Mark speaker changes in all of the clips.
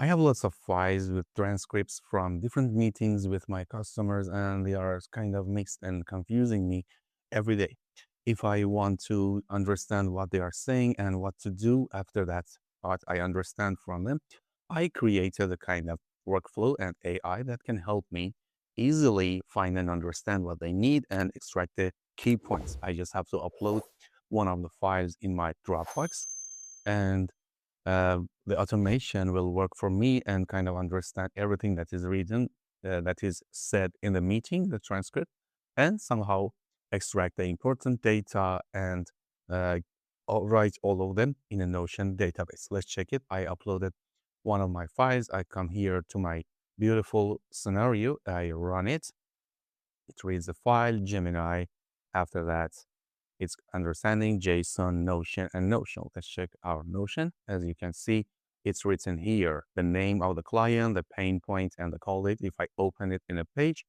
Speaker 1: I have lots of files with transcripts from different meetings with my customers, and they are kind of mixed and confusing me every day. If I want to understand what they are saying and what to do after that, what I understand from them, I created a kind of workflow and AI that can help me easily find and understand what they need and extract the key points. I just have to upload one of the files in my Dropbox, and the automation will work for me and kind of understand everything that is written, that is said in the meeting, the transcript, and somehow extract the important data and uh, write all of them in a Notion database. Let's check it. I uploaded one of my files. I come here to my beautiful scenario. I run it. It reads the file, Gemini. After that, it's understanding JSON, Notion, and Notion. Let's check our Notion. As you can see, it's written here, the name of the client, the pain point, and the call date. If I open it in a page,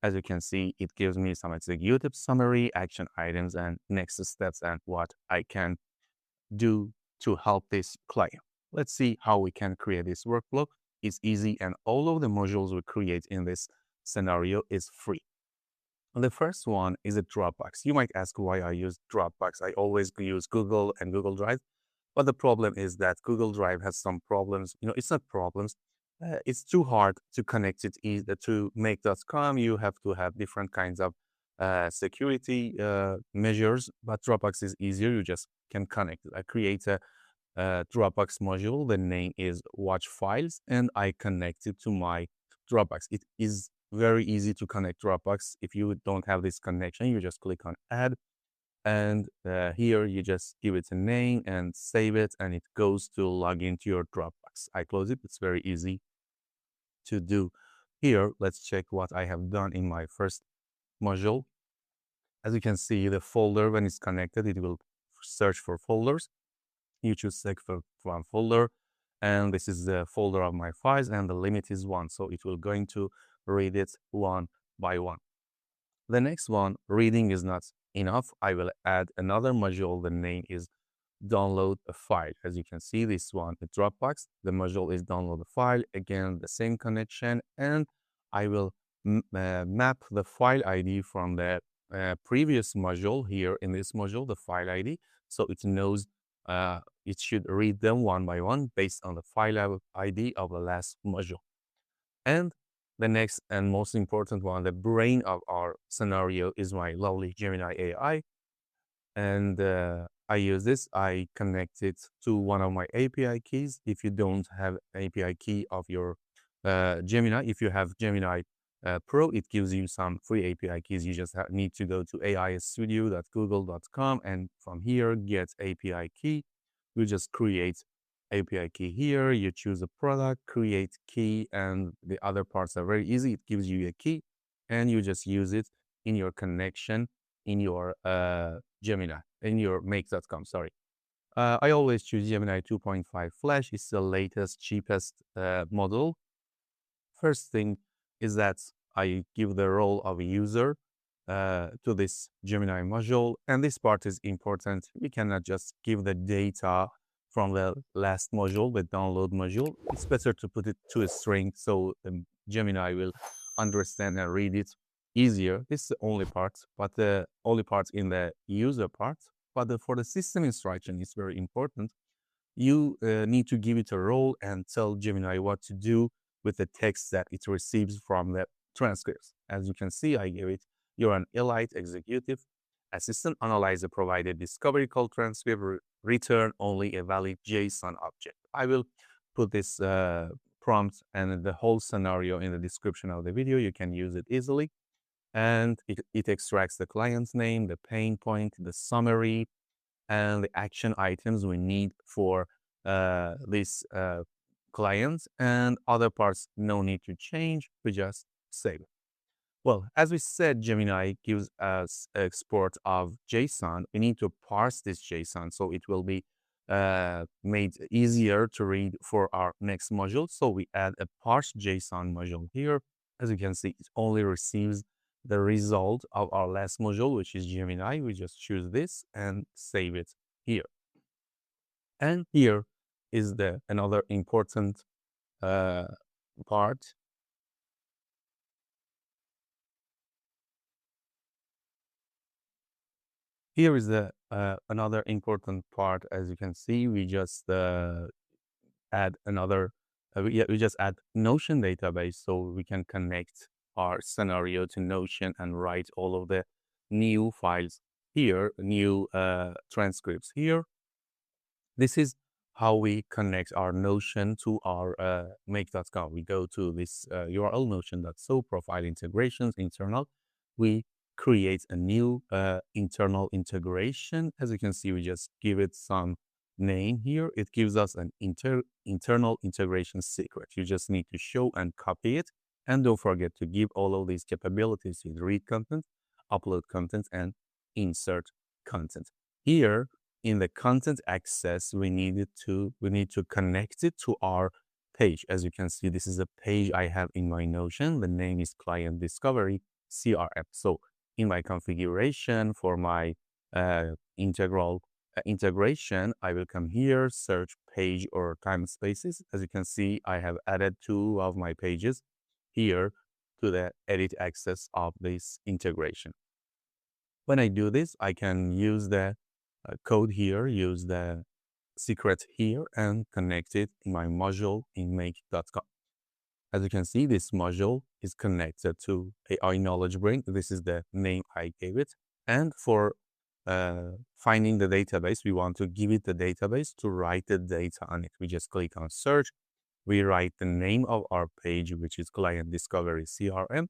Speaker 1: as you can see, it gives me some executive summary, action items, and next steps, and what I can do to help this client. Let's see how we can create this workflow. It's easy, and all of the modules we create in this scenario is free. The first one is a Dropbox. You might ask why I use Dropbox. I always use Google and Google Drive, but the problem is that Google Drive has some problems. It's not problems. It's too hard to connect it either to make.com. You have to have different kinds of security measures, but Dropbox is easier. You just can connect it. I create a Dropbox module. The name is Watch Files, and I connect it to my Dropbox. It is very easy to connect Dropbox. If you don't have this connection, you just click on Add, and here you just give it a name and save it, and it goes to log into your Dropbox. I close it. It's very easy to do. Here, let's check what I have done in my first module. As you can see, the folder, when it's connected, it will search for folders. You choose select for one folder, and this is the folder of my files, and the limit is 1. So it will going to read it one by one. The next one, reading is not enough. I will add another module. The name is download a file. As you can see, this one, the Dropbox, the module is download a file. Again, the same connection, and I will map the file ID from the previous module here in this module, the file ID. So it knows it should read them one by one based on the file ID of the last module. And the next and most important one, the brain of our scenario, is my lovely Gemini AI. And I use this. I connect it to one of my API keys. If you don't have API key of your Gemini, if you have Gemini Pro, it gives you some free API keys. You just need to go to aistudio.google.com, and from here, get API key. You just create API key here. You choose a product, create key, and the other parts are very easy. It gives you a key, and you just use it in your connection in your Gemini, in your make.com, sorry. I always choose Gemini 2.5 Flash. It's the latest, cheapest model. First thing is that I give the role of a user to this Gemini module. And this part is important. We cannot just give the data from the last module, the download module. It's better to put it to a string so the Gemini will understand and read it easier. This is the only part, but the only part in the user part. But for the system instruction, it's very important. You need to give it a role and tell Gemini what to do with the text that it receives from the transcripts. As you can see, I give it, you're an elite executive assistant, analyze the provided discovery call transcript, return only a valid JSON object. I will put this prompt and the whole scenario in the description of the video. You can use it easily. And it extracts the client's name, the pain point, the summary, and the action items we need for this client, and other parts no need to change. We just save it. Well, as we said, Gemini gives us export of JSON. We need to parse this JSON so it will be made easier to read for our next module. So we add a parse JSON module here. As you can see, it only receives the result of our last module, which is Gemini. We just choose this and save it here. And here is another important uh, part. Here is the another important part. As you can see, we just add another, we just add Notion database so we can connect our scenario to Notion and write all of the new files here, new transcripts here. This is how we connect our Notion to our make.com. We go to this URL, notion.so, profile integrations, internal. We create a new internal integration. As you can see, we just give it some name here. It gives us an internal integration secret. You just need to show and copy it. And don't forget to give all of these capabilities to read content, upload content, and insert content. Here, in the content access, we need to connect it to our page. As you can see, this is a page I have in my Notion. The name is Client Discovery CRM. So in my configuration for my integral integration, I will come here, search page or time spaces. As you can see, I have added 2 of my pages here to the edit access of this integration. When I do this, I can use the code here, use the secret here, and connect it in my module in make.com. As you can see, this module is connected to AI Knowledge Brain. This is the name I gave it. And for finding the database, we want to give it the database to write the data on it. We just click on search. We write the name of our page, which is Client Discovery CRM.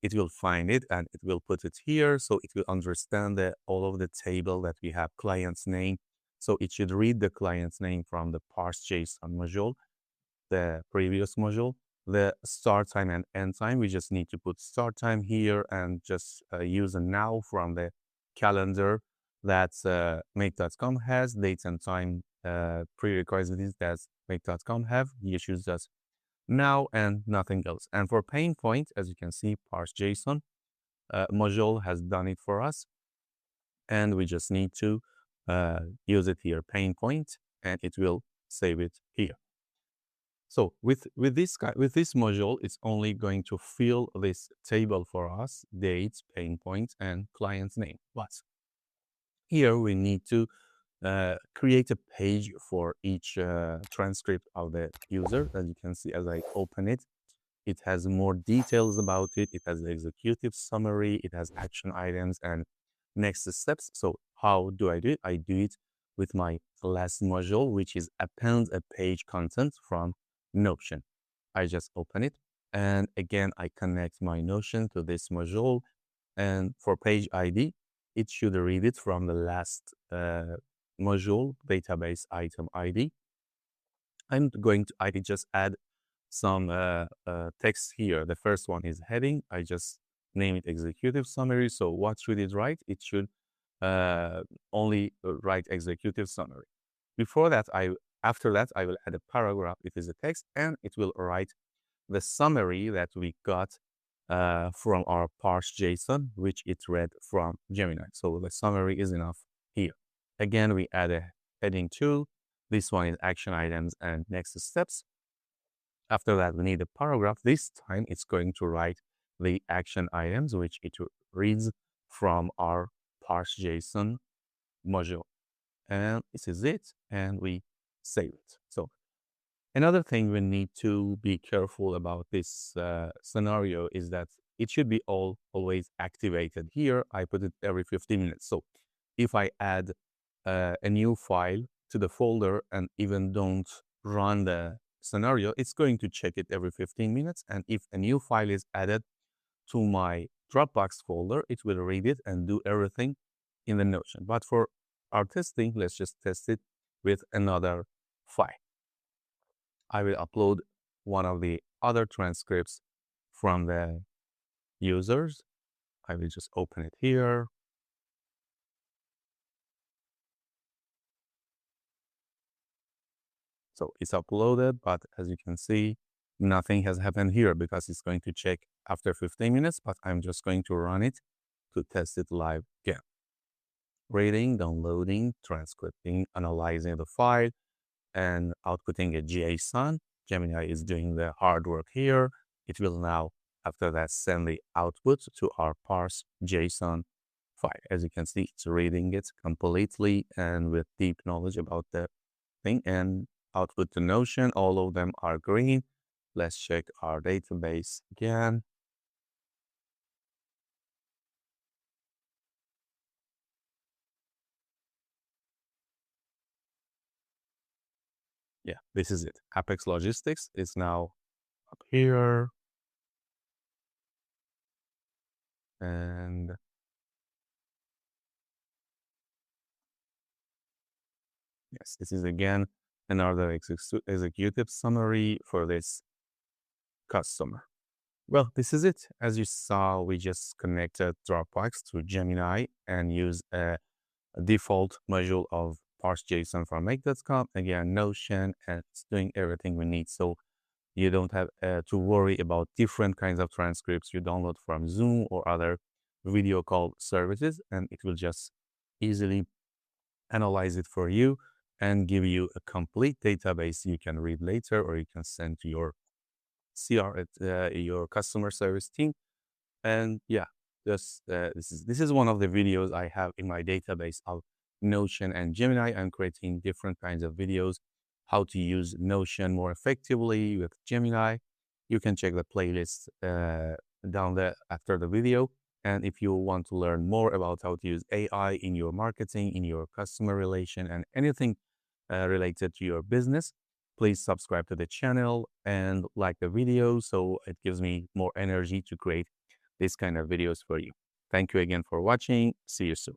Speaker 1: It will find it and it will put it here. So it will understand all of the table that we have client's name. So it should read the client's name from the parse JSON module, the previous module, the start time and end time. We just need to put start time here and just use a now from the calendar that make.com has, dates and time prerequisites that make.com have. You choose just now and nothing else. And for pain point, as you can see, parse JSON module has done it for us. And we just need to use it here, pain point, and it will save it here. So with this module, it's only going to fill this table for us, dates, pain point, and client's name. But here we need to create a page for each transcript of the user. As you can see, as I open it, it has more details about it. It has the executive summary. It has action items and next steps. So how do I do it? I do it with my last module, which is append a page content from Notion. I just open it. And again, I connect my Notion to this module. And for page ID, it should read it from the last module, database item ID. I just add some text here. The first one is heading. I just name it executive summary. So what should it write? It should only write executive summary. After that, I will add a paragraph. It is a text, and it will write the summary that we got from our parse JSON, which it read from Gemini. So the summary is enough here. Again, we add a heading 2. This one is action items and next steps. After that, we need a paragraph. This time, it's going to write the action items, which it reads from our parse JSON module. And this is it, and we save it. So another thing we need to be careful about this scenario is that it should be always activated. Here, I put it every 15 minutes. So if I add a new file to the folder and even don't run the scenario, it's going to check it every 15 minutes. And if a new file is added to my Dropbox folder, it will read it and do everything in the Notion. But for our testing, let's just test it with another file. I will upload one of the other transcripts from the users. I will just open it here. So it's uploaded, but as you can see, nothing has happened here because it's going to check after 15 minutes, but I'm just going to run it to test it live again. Reading, downloading, transcripting, analyzing the file, and outputting a JSON. Gemini is doing the hard work here. It will now, after that, send the output to our parse JSON file. As you can see, it's reading it completely and with deep knowledge about the thing, and output to Notion. All of them are green. Let's check our database again. Yeah, this is it. Apex Logistics is now up here. And yes, this is again another executive summary for this customer. Well, this is it. As you saw, we just connected Dropbox to Gemini and use a default module of parse JSON from make.com. Again, Notion, and it's doing everything we need. So you don't have to worry about different kinds of transcripts you download from Zoom or other video call services, and it will just easily analyze it for you and give you a complete database you can read later, or you can send to your your customer service team. And yeah, just this is one of the videos I have in my database of Notion and Gemini. I'm creating different kinds of videos, how to use Notion more effectively with Gemini. You can check the playlist down there after the video. And if you want to learn more about how to use AI in your marketing, in your customer relation, and anything related to your business, please subscribe to the channel and like the video so it gives me more energy to create these kind of videos for you. Thank you again for watching. See you soon.